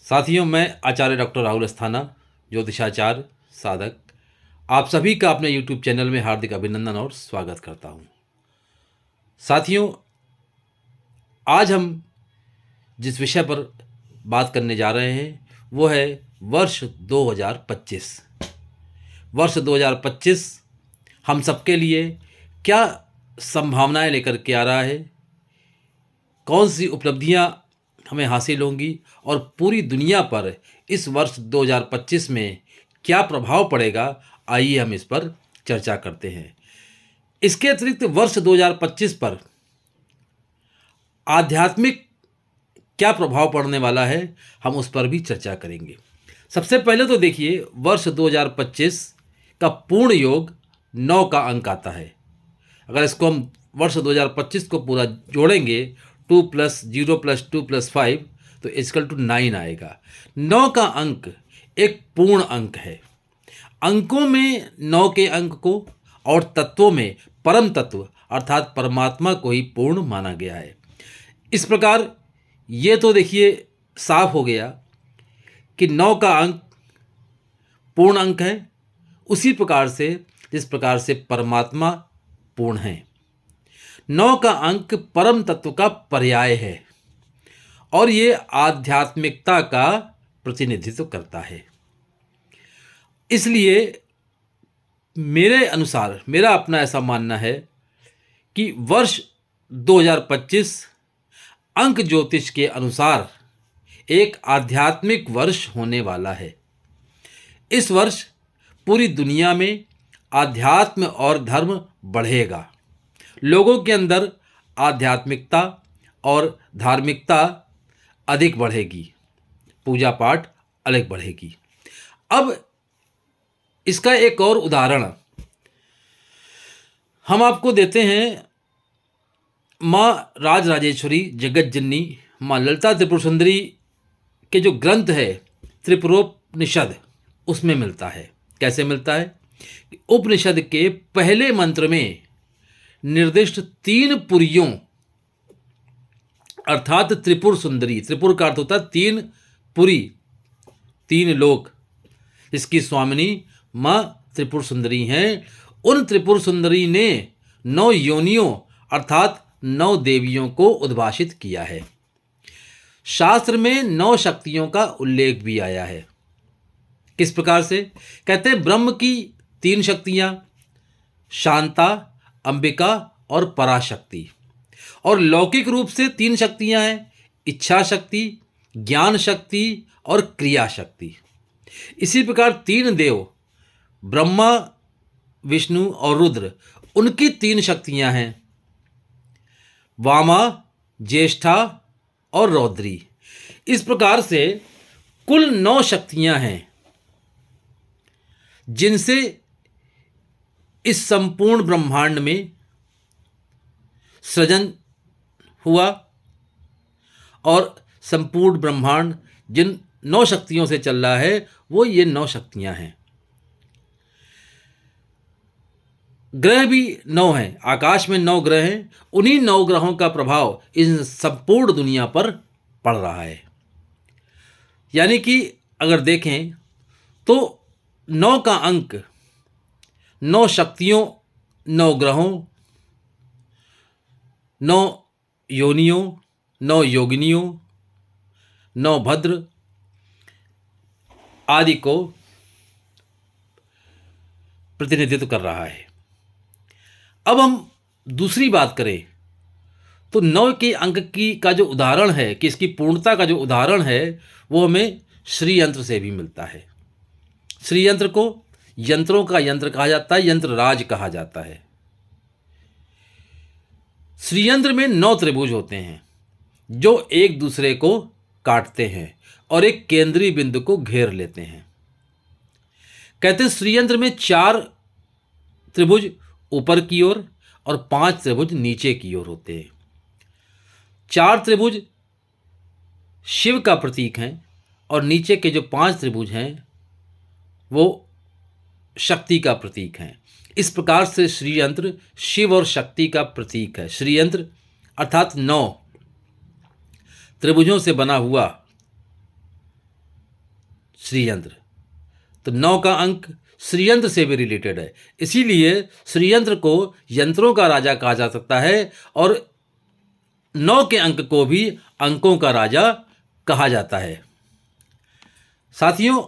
साथियों, मैं आचार्य डॉक्टर राहुल अस्थाना, ज्योतिषाचार्य साधक, आप सभी का अपने YouTube चैनल में हार्दिक अभिनंदन और स्वागत करता हूं। साथियों, आज हम जिस विषय पर बात करने जा रहे हैं वो है वर्ष 2025। वर्ष 2025 हम सबके लिए क्या संभावनाएं लेकर के आ रहा है, कौन सी उपलब्धियां हमें हासिल होंगी और पूरी दुनिया पर इस वर्ष 2025 में क्या प्रभाव पड़ेगा, आइए हम इस पर चर्चा करते हैं। इसके अतिरिक्त वर्ष 2025 पर आध्यात्मिक क्या प्रभाव पड़ने वाला है, हम उस पर भी चर्चा करेंगे। सबसे पहले तो देखिए, वर्ष 2025 का पूर्ण योग 9 का अंक आता है। अगर इसको हम वर्ष 2025 को पूरा जोड़ेंगे, 2 + 0 + 2 + 5 तो = 9 आएगा। 9 का अंक एक पूर्ण अंक है। अंकों में 9 के अंक को और तत्वों में परम तत्व अर्थात परमात्मा को ही पूर्ण माना गया है। इस प्रकार ये तो देखिए साफ हो गया कि 9 का अंक पूर्ण अंक है, उसी प्रकार से जिस प्रकार से परमात्मा पूर्ण है। 9 का अंक परम तत्व का पर्याय है और ये आध्यात्मिकता का प्रतिनिधित्व करता है। इसलिए मेरे अनुसार, मेरा अपना ऐसा मानना है कि वर्ष 2025 अंक ज्योतिष के अनुसार एक आध्यात्मिक वर्ष होने वाला है। इस वर्ष पूरी दुनिया में आध्यात्म और धर्म बढ़ेगा। लोगों के अंदर आध्यात्मिकता और धार्मिकता अधिक बढ़ेगी, पूजा पाठ अलग बढ़ेगी। अब इसका एक और उदाहरण हम आपको देते हैं। माँ राजराजेश्वरी जगत जननी माँ ललिता त्रिपुर सुंदरी के जो ग्रंथ है त्रिपुरोपनिषद, उसमें मिलता है। कैसे मिलता है? उपनिषद के पहले मंत्र में निर्दिष्ट 3 पुरियों अर्थात त्रिपुर सुंदरी, त्रिपुर का अर्थ होता है 3 पुरी, 3 लोक, इसकी स्वामिनी माँ त्रिपुर सुंदरी हैं। उन त्रिपुर सुंदरी ने 9 योनियों अर्थात 9 देवियों को उद्भाषित किया है। शास्त्र में 9 शक्तियों का उल्लेख भी आया है। किस प्रकार से? कहते हैं ब्रह्म की 3 शक्तियां, शांता, अंबिका और पराशक्ति। और लौकिक रूप से 3 शक्तियां हैं, इच्छा शक्ति, ज्ञान शक्ति और क्रिया शक्ति। इसी प्रकार 3 देव ब्रह्मा, विष्णु और रुद्र, उनकी 3 शक्तियां हैं, वामा, ज्येष्ठा और रौद्री। इस प्रकार से कुल 9 शक्तियां हैं जिनसे इस संपूर्ण ब्रह्मांड में सृजन हुआ और संपूर्ण ब्रह्मांड जिन 9 शक्तियों से चल रहा है वो ये 9 शक्तियां हैं। ग्रह भी 9 हैं, आकाश में 9 ग्रह हैं। उन्हीं 9 ग्रहों का प्रभाव इस संपूर्ण दुनिया पर पड़ रहा है। यानी कि अगर देखें तो 9 का अंक 9 शक्तियों, 9 ग्रहों, 9 योनियों, 9 योगिनियों, 9 भद्र आदि को प्रतिनिधित्व कर रहा है। अब हम दूसरी बात करें तो 9 के अंक की का जो उदाहरण है, कि इसकी पूर्णता का जो उदाहरण है, वो हमें श्री यंत्र से भी मिलता है। श्री यंत्र को यंत्रों का यंत्र कहा जाता है, यंत्र राज कहा जाता है। श्री यंत्र में 9 त्रिभुज होते हैं जो एक दूसरे को काटते हैं और एक केंद्रीय बिंदु को घेर लेते हैं। कहते हैं श्री यंत्र में 4 त्रिभुज ऊपर की ओर और 5 त्रिभुज नीचे की ओर होते हैं। 4 त्रिभुज शिव का प्रतीक हैं और नीचे के जो 5 त्रिभुज हैं वो शक्ति का प्रतीक हैं। इस प्रकार से श्री यंत्र शिव और शक्ति का प्रतीक है। श्री यंत्र अर्थात 9 त्रिभुजों से बना हुआ श्रीयंत्र। तो 9 का अंक श्रीयंत्र से भी रिलेटेड है, इसीलिए श्रीयंत्र को यंत्रों का राजा कहा जा सकता है और 9 के अंक को भी अंकों का राजा कहा जाता है। साथियों,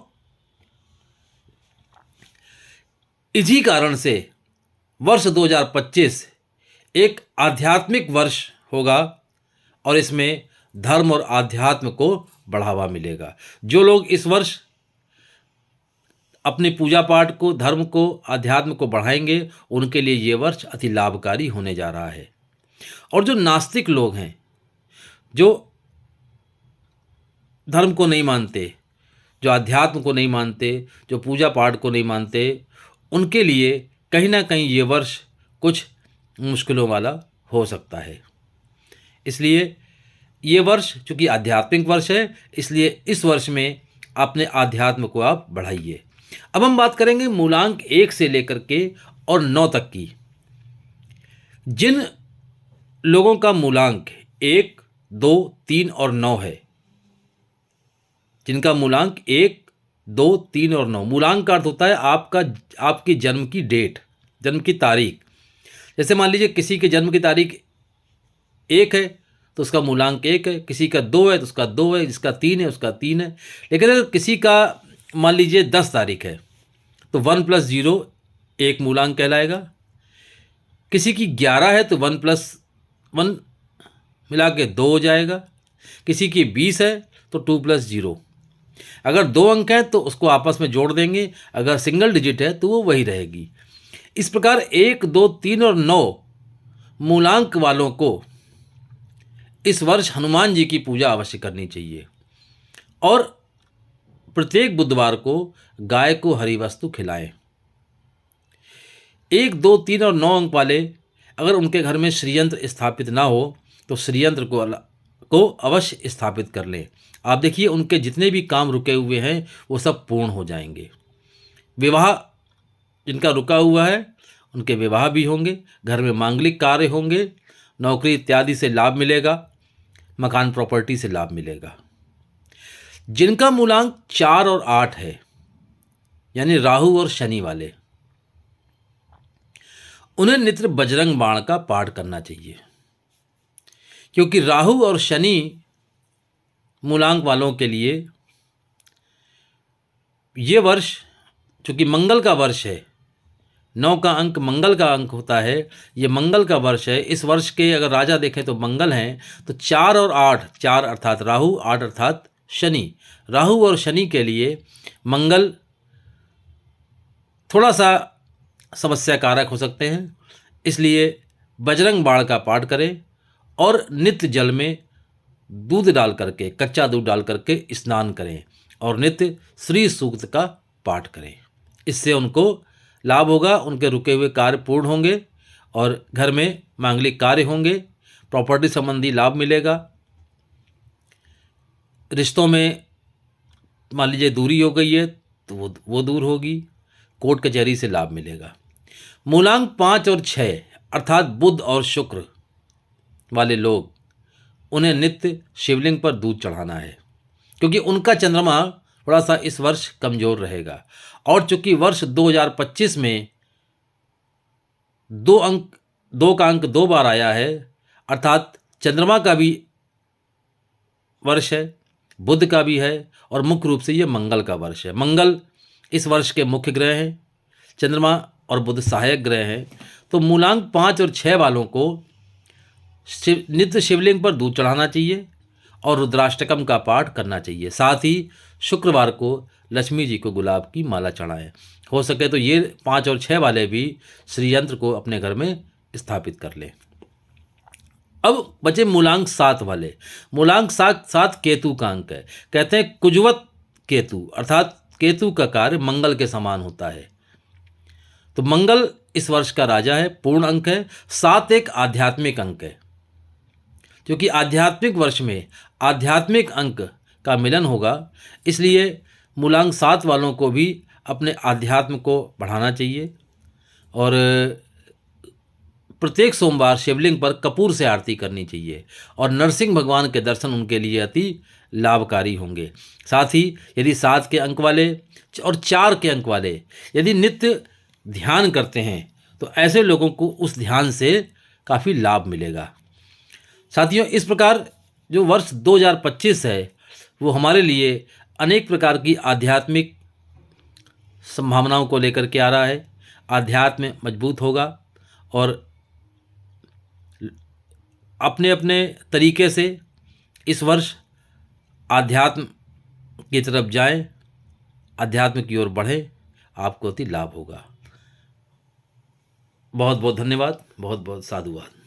इसी कारण से वर्ष 2025 एक आध्यात्मिक वर्ष होगा और इसमें धर्म और आध्यात्म को बढ़ावा मिलेगा। जो लोग इस वर्ष अपने पूजा पाठ को, धर्म को, अध्यात्म को बढ़ाएंगे, उनके लिए ये वर्ष अति लाभकारी होने जा रहा है। और जो नास्तिक लोग हैं, जो धर्म को नहीं मानते, जो अध्यात्म को नहीं मानते, जो पूजा पाठ को नहीं मानते, उनके लिए कहीं ना कहीं ये वर्ष कुछ मुश्किलों वाला हो सकता है। इसलिए ये वर्ष चूँकि आध्यात्मिक वर्ष है, इसलिए इस वर्ष में अपने आध्यात्म को आप बढ़ाइए। अब हम बात करेंगे मूलांक 1 से लेकर के और 9 तक की। जिन लोगों का मूलांक 1, 2, 3 और 9 है, जिनका मूलांक 1, 2, 3 और 9, मूलांक का अर्थ होता है आपकी जन्म की डेट, जन्म की तारीख। जैसे मान लीजिए किसी के जन्म की तारीख 1 है तो उसका मूलांक 1 है, किसी का 2 है तो उसका 2 है, जिसका 3 है उसका 3 है। लेकिन अगर किसी का मान लीजिए 10 तारीख है तो 1 + 0 1 मूलांक कहलाएगा। किसी की 11 है तो 1 + 1 मिला के 2 हो जाएगा। किसी की 20 है तो 2 + 0। अगर 2 अंक हैं तो उसको आपस में जोड़ देंगे, अगर सिंगल डिजिट है तो वो वही रहेगी। इस प्रकार 1, 2, 3 और 9 मूलांक वालों को इस वर्ष हनुमान जी की पूजा अवश्य करनी चाहिए और प्रत्येक बुधवार को गाय को हरी वस्तु खिलाएं। 1, 2, 3 और 9 अंक वाले अगर उनके घर में श्रीयंत्र स्थापित ना हो तो श्रीयंत्र को अवश्य स्थापित कर लें। आप देखिए उनके जितने भी काम रुके हुए हैं वो सब पूर्ण हो जाएंगे। विवाह जिनका रुका हुआ है उनके विवाह भी होंगे, घर में मांगलिक कार्य होंगे, नौकरी इत्यादि से लाभ मिलेगा, मकान प्रॉपर्टी से लाभ मिलेगा। जिनका मूलांक 4 और 8 है, यानी राहु और शनि वाले, उन्हें नित्य बजरंग बाण का पाठ करना चाहिए, क्योंकि राहु और शनि मूलांक वालों के लिए ये वर्ष चूँकि मंगल का वर्ष है, 9 का अंक मंगल का अंक होता है, ये मंगल का वर्ष है। इस वर्ष के अगर राजा देखें तो मंगल हैं, तो 4 और 8, 4 अर्थात राहु, 8 अर्थात शनि, राहु और शनि के लिए मंगल थोड़ा सा समस्या कारक हो सकते हैं। इसलिए बजरंग बाण का पाठ करें और नित्य जल में दूध डाल करके, कच्चा दूध डाल करके स्नान करें और नित्य श्री सूक्त का पाठ करें। इससे उनको लाभ होगा, उनके रुके हुए कार्य पूर्ण होंगे और घर में मांगलिक कार्य होंगे, प्रॉपर्टी संबंधी लाभ मिलेगा। रिश्तों में मान लीजिए दूरी हो गई है तो वो दूर होगी, कोर्ट कचहरी से लाभ मिलेगा। मूलांक 5 और 6 अर्थात बुध और शुक्र वाले लोग, उन्हें नित्य शिवलिंग पर दूध चढ़ाना है, क्योंकि उनका चंद्रमा थोड़ा सा इस वर्ष कमज़ोर रहेगा। और चूंकि वर्ष 2025 में 2 का अंक 2 बार आया है, अर्थात चंद्रमा का भी वर्ष है, बुध का भी है और मुख्य रूप से ये मंगल का वर्ष है। मंगल इस वर्ष के मुख्य ग्रह हैं, चंद्रमा और बुध सहायक ग्रह हैं। तो मूलांक 5 और 6 वालों को नित्य शिवलिंग पर दूध चढ़ाना चाहिए और रुद्राष्टकम का पाठ करना चाहिए। साथ ही शुक्रवार को लक्ष्मी जी को गुलाब की माला चढ़ाएं। हो सके तो ये 5 और 6 वाले भी श्रीयंत्र को अपने घर में स्थापित कर लें। अब बचे मूलांक 7 वाले। मूलांक 7 केतु का अंक है। कहते हैं कुजवत केतु, अर्थात केतु का कार्य मंगल के समान होता है। तो मंगल इस वर्ष का राजा है, पूर्ण अंक है। 7 एक आध्यात्मिक अंक है, क्योंकि आध्यात्मिक वर्ष में आध्यात्मिक अंक का मिलन होगा, इसलिए मूलांक 7 वालों को भी अपने आध्यात्म को बढ़ाना चाहिए और प्रत्येक सोमवार शिवलिंग पर कपूर से आरती करनी चाहिए और नरसिंह भगवान के दर्शन उनके लिए अति लाभकारी होंगे। साथ ही यदि 7 के अंक वाले और 4 के अंक वाले यदि नित्य ध्यान करते हैं तो ऐसे लोगों को उस ध्यान से काफ़ी लाभ मिलेगा। साथियों, इस प्रकार जो वर्ष 2025 है वो हमारे लिए अनेक प्रकार की आध्यात्मिक संभावनाओं को लेकर के आ रहा है। आध्यात्म मजबूत होगा और अपने अपने तरीके से इस वर्ष आध्यात्म की तरफ जाएं, अध्यात्म की ओर बढ़ें, आपको अति लाभ होगा। बहुत बहुत धन्यवाद, बहुत बहुत साधुवाद।